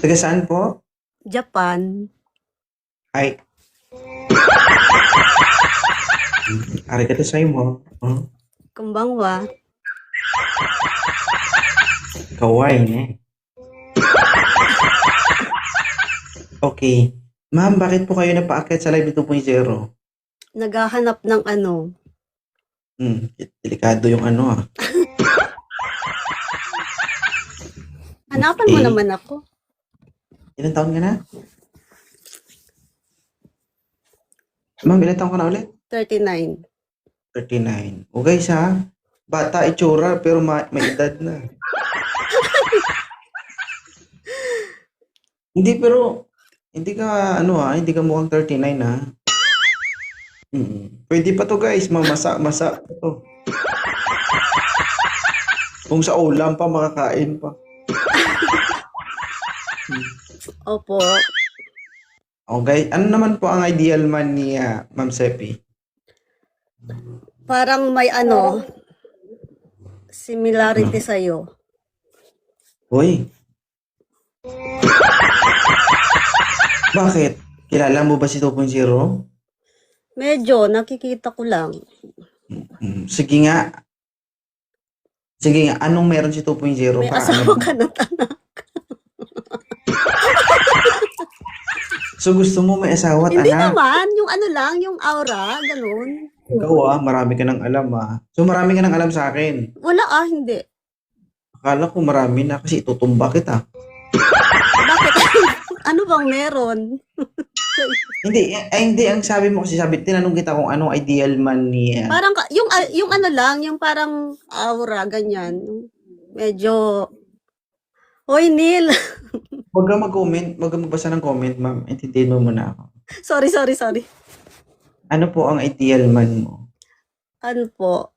Taga saan po? Japan. Ay, arigato mo. Oh, Kumbangwa. kawaii ne. Okay. Ma'am, bakit po kayo napaakyat sa Live 2.0? Naghahanap ng ano. Delikado yung ano ah. Hanapan mo Okay. naman ako. Ilan taon ka na? Ma'am, ilan taon ka na ulit? 39. 39. O guys ha, bata itsura pero may edad na. Hindi pero, hindi ka ano ha, hindi ka mukhang 39 ha. Pwede pa to guys, masa pa to. Kung sa ulam pa, makakain pa. Opo. Okay, ano naman po ang ideal man ni Ma'am Sepi? Parang may ano, similarity sa'yo. Hoy. Bakit? Kilala mo ba si 2.0? Medyo, nakikita ko lang. Sige nga. Sige nga, anong meron si 2.0? May Para asawa ano? ka na anak. So gusto mo may asawa at Hindi anak? naman, yung ano lang, yung aura, ganun. Ikaw marami ka ng alam So marami ka ng alam sa akin. Wala hindi. Akala ko marami na kasi itutumba kita. Bakit? Ano bang meron? Hindi, ang sabi mo kasi tinanong kita kung anong ideal man ni... Parang, yung ano lang, yung parang aura, ganyan. Medyo, Hoy, Neil. Huwag kang mag-comment, huwag kang magbasa ng comment, ma'am. Intindihin mo muna ako. Sorry. Ano po ang ideal man mo? Ano po?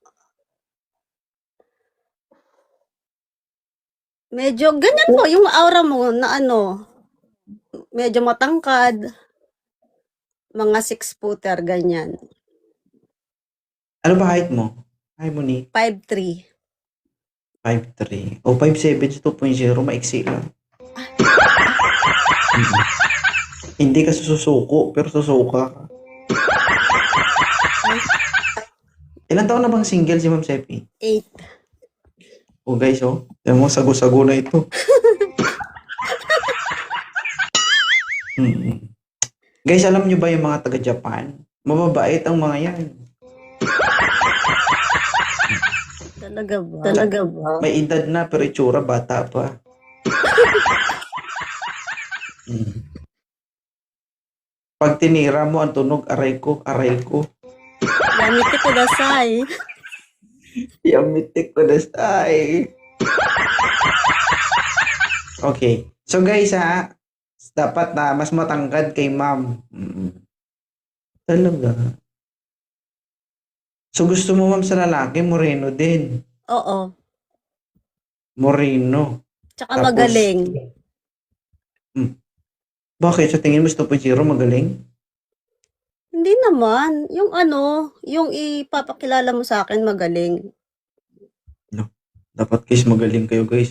Medyo ganyan po yung aura mo na ano, medyo matangkad, mga 6-footer, ganyan. Ano ba height mo? Height mo ni 5'3". 5'3". O 5'7", 2.0, maiksi lang. Hindi ka susuko, pero susuka ka. Ilan taon na bang single si Ma'am Sepi? 8. O guys, yan mo, sago-sago na ito. Guys, alam nyo ba yung mga taga-Japan? Mababait ang mga yan. Talaga ba? May edad na, pero itsura, bata pa. Pag tinira mo, ang tunog, aray ko. Yamite ko dasay. Yamitik ko na stay. Okay. So guys dapat na mas matangkad kay ma'am. Talaga. So gusto mo ma'am sa lalaki, moreno din. Oo. Moreno. Tsaka Tapos, magaling. Bakit? Sa tingin mo si 2.0 magaling? Hindi naman. Yung ano, yung ipapakilala mo sa akin magaling. No. Dapat guys magaling kayo guys